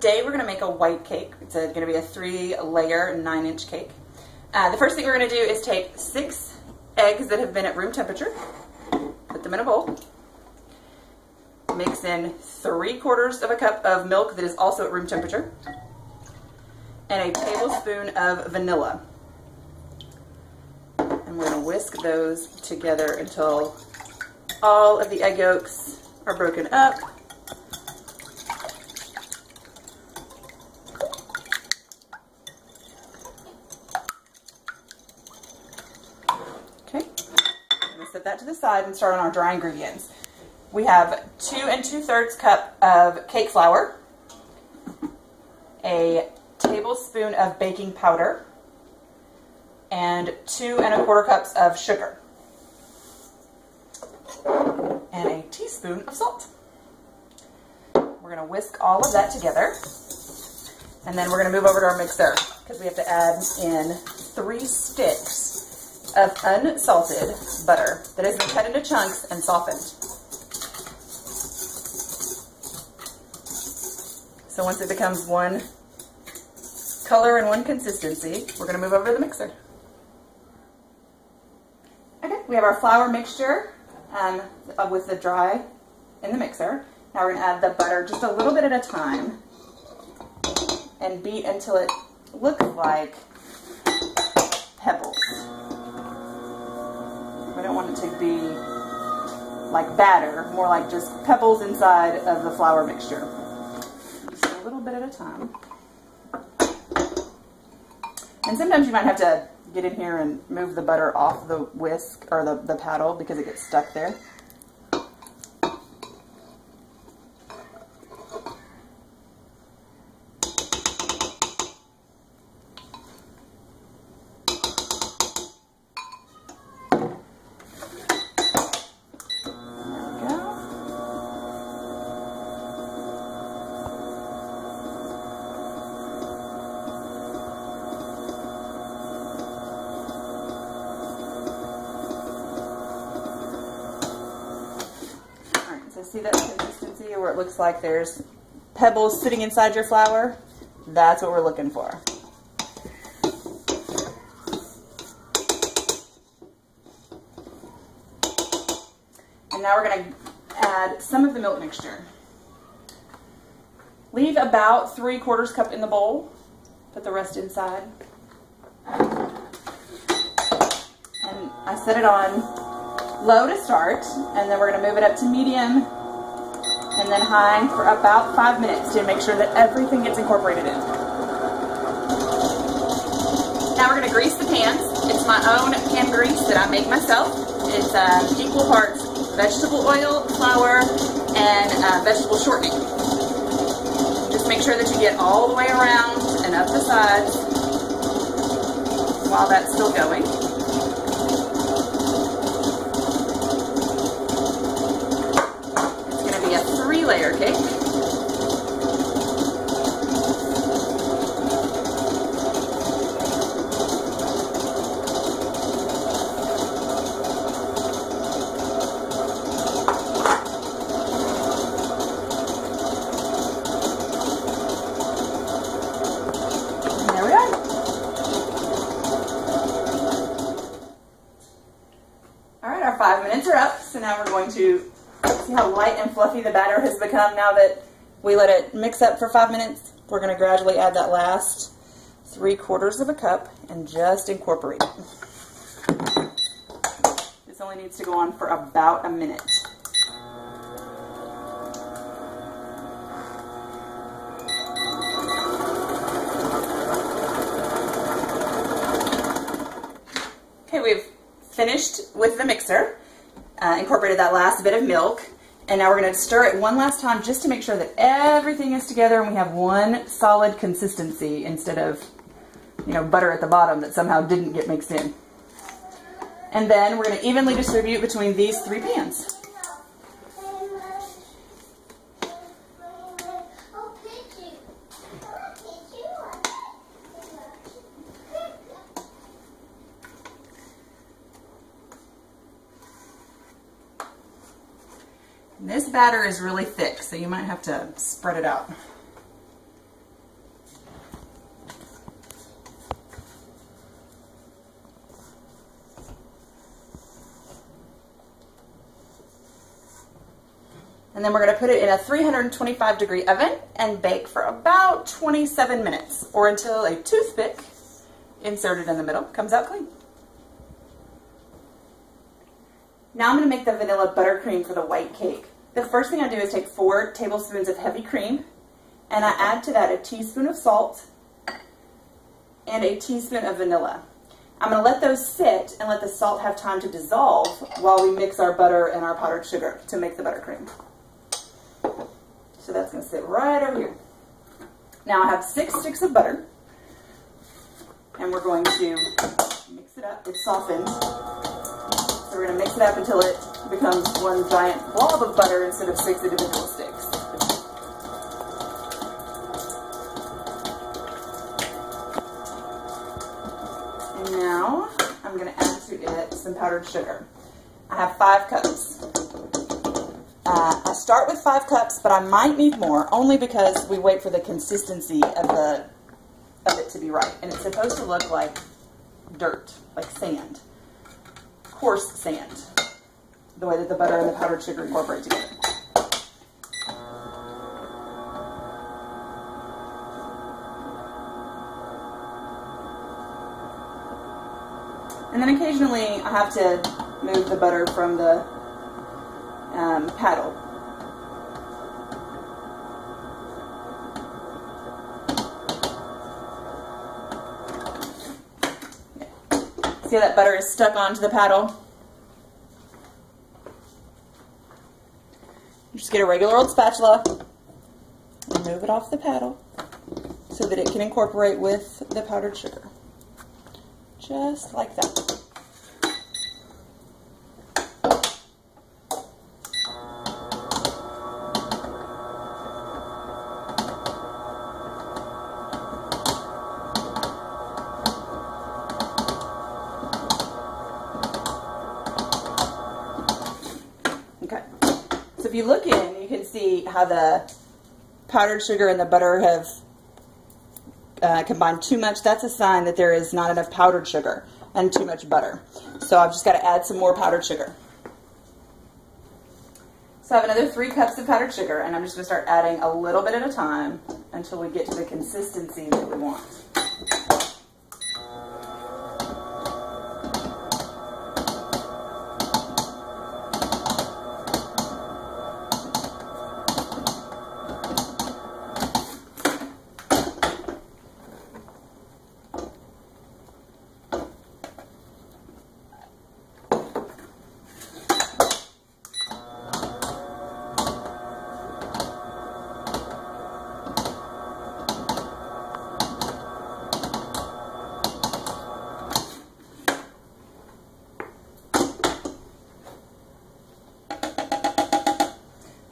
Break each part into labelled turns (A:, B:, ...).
A: today we're going to make a white cake. It's going to be a 3-layer 9-inch cake. The first thing we're going to do is take 6 eggs that have been at room temperature, put them in a bowl, mix in 3/4 of a cup of milk that is also at room temperature, and a tablespoon of vanilla. And we're going to whisk those together until all of the egg yolks are broken up. Okay, I'm going to set that to the side and start on our dry ingredients. We have 2 2/3 cup of cake flour, a tablespoon of baking powder, and 2 1/4 cups of sugar, and a teaspoon of salt. We're going to whisk all of that together, and then we're going to move over to our mixer because we have to add in 3 sticks of unsalted butter that has been cut into chunks and softened. So once it becomes one color and one consistency, we're going to move over to the mixer. Okay, we have our flour mixture with the dry in the mixer. Now we're going to add the butter just a little bit at a time and beat until it looks like pebbles. We don't want it to be like batter, more like just pebbles inside of the flour mixture. Just a little bit at a time. And sometimes you might have to get in here and move the butter off the whisk or the paddle because it gets stuck there. See that consistency where it looks like there's pebbles sitting inside your flour? That's what we're looking for. And now we're going to add some of the milk mixture. Leave about 3/4 cup in the bowl. Put the rest inside. And I set it on low to start, and then we're going to move it up to medium and then high for about 5 minutes to make sure that everything gets incorporated in. Now we're going to grease the pans. It's my own pan grease that I make myself. It's equal parts vegetable oil, flour, and vegetable shortening. Just make sure that you get all the way around and up the sides while that's still going. A 3-layer cake. And there we are. All right, our 5 minutes are up, so now we're going to see how light and fluffy the batter has become now that we let it mix up for 5 minutes. We're going to gradually add that last 3/4 of a cup and just incorporate it. This only needs to go on for about a minute. Okay, we've finished with the mixer. Incorporated that last bit of milk, and now we're going to stir it one last time just to make sure that everything is together and we have one solid consistency instead of, butter at the bottom that somehow didn't get mixed in. And then we're going to evenly distribute between these 3 pans. This batter is really thick, so you might have to spread it out. And then we're going to put it in a 325-degree oven and bake for about 27 minutes, or until a toothpick inserted in the middle comes out clean. Now I'm going to make the vanilla buttercream for the white cake. The first thing I do is take 4 tablespoons of heavy cream, and I add to that a teaspoon of salt and a teaspoon of vanilla. I'm going to let those sit and let the salt have time to dissolve while we mix our butter and our powdered sugar to make the buttercream. So that's going to sit right over here. Now I have 6 sticks of butter, and we're going to mix it up. It's softened. So we're going to mix it up until it becomes one giant blob of butter instead of 6 individual sticks. And now I'm going to add to it some powdered sugar. I have 5 cups. I start with 5 cups, but I might need more, only because we wait for the consistency of it to be right. And it's supposed to look like dirt, like sand, coarse sand, the way that the butter and the powdered sugar incorporate together. And then occasionally I have to move the butter from the paddle. See how that butter is stuck onto the paddle? Just get a regular old spatula and move it off the paddle so that it can incorporate with the powdered sugar. Just like that. Okay, so if you look in, you can see how the powdered sugar and the butter have combined too much. That's a sign that there is not enough powdered sugar and too much butter. So I've just got to add some more powdered sugar. So I have another 3 cups of powdered sugar, and I'm just going to start adding a little bit at a time until we get to the consistency that we want.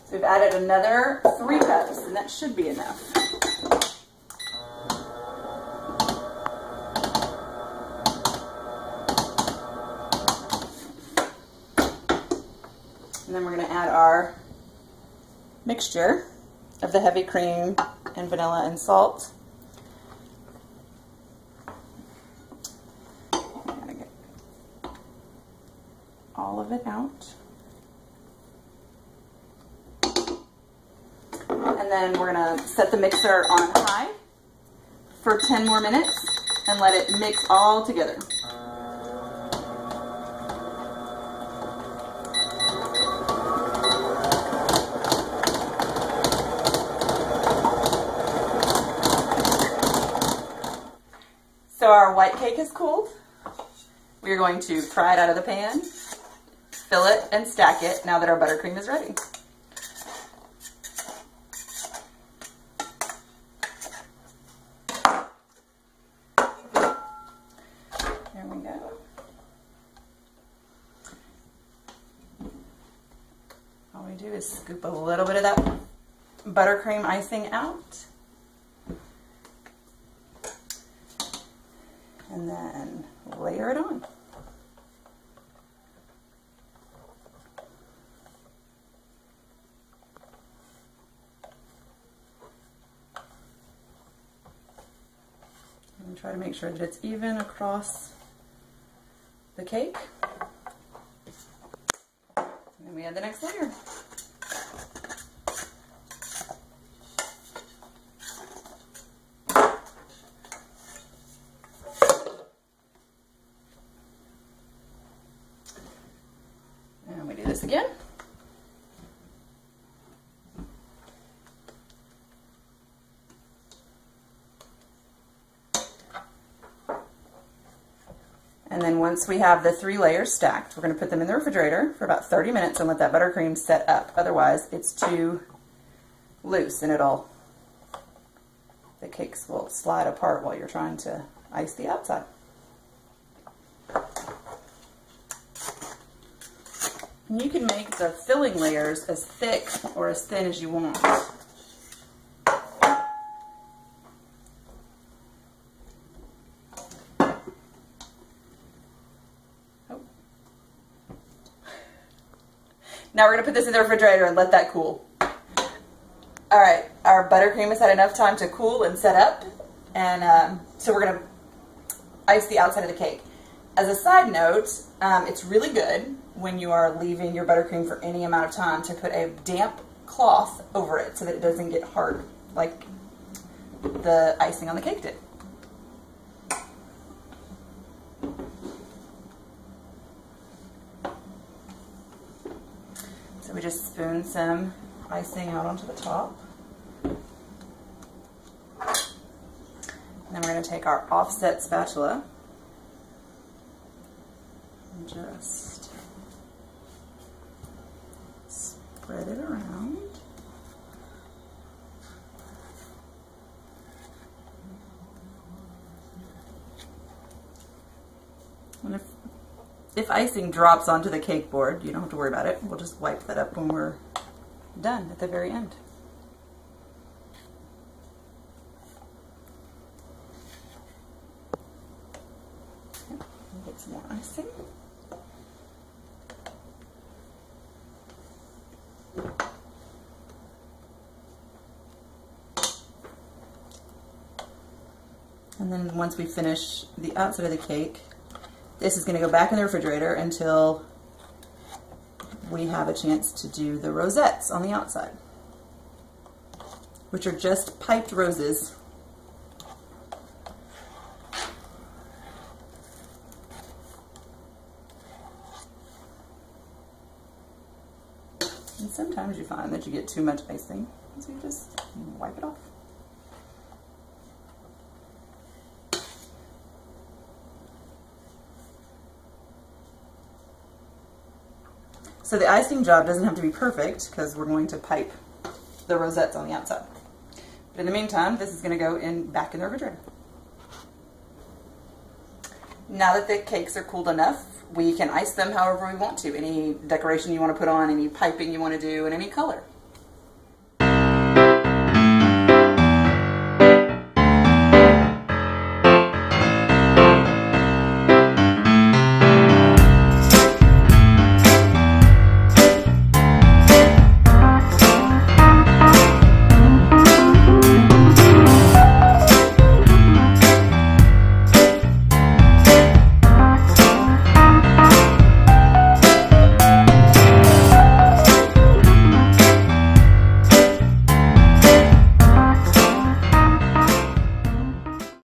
A: So we've added another 3 cups, and that should be enough. And then we're going to add our mixture of the heavy cream and vanilla and salt. I'm going to get all of it out. And then we're going to set the mixer on high for 10 more minutes and let it mix all together. So our white cake is cooled. We are going to pry it out of the pan, fill it, and stack it now that our buttercream is ready. There we go. All we do is scoop a little bit of that buttercream icing out. And then layer it on. And try to make sure that it's even across the cake. And then we add the next layer. this again. And then once we have the 3 layers stacked, we're going to put them in the refrigerator for about 30 minutes and let that buttercream set up. Otherwise, it's too loose and the cakes will slide apart while you're trying to ice the outside. And you can make the filling layers as thick or as thin as you want. Now we're going to put this in the refrigerator and let that cool. Alright, our buttercream has had enough time to cool and set up, and so we're going to ice the outside of the cake. As a side note, it's really good when you are leaving your buttercream for any amount of time to put a damp cloth over it so that it doesn't get hard like the icing on the cake did. So we just spoon some icing out onto the top. And then we're going to take our offset spatula and just spread it around. And if icing drops onto the cake board, you don't have to worry about it. We'll just wipe that up when we're done at the very end. Get some more icing. And then once we finish the outside of the cake, this is going to go back in the refrigerator until we have a chance to do the rosettes on the outside, which are just piped roses. And sometimes you find that you get too much icing, so you just wipe it off. So the icing job doesn't have to be perfect because we're going to pipe the rosettes on the outside. But in the meantime, this is going to go back in the refrigerator. Now that the cakes are cooled enough, we can ice them however we want to. Any decoration you want to put on, any piping you want to do, and any color.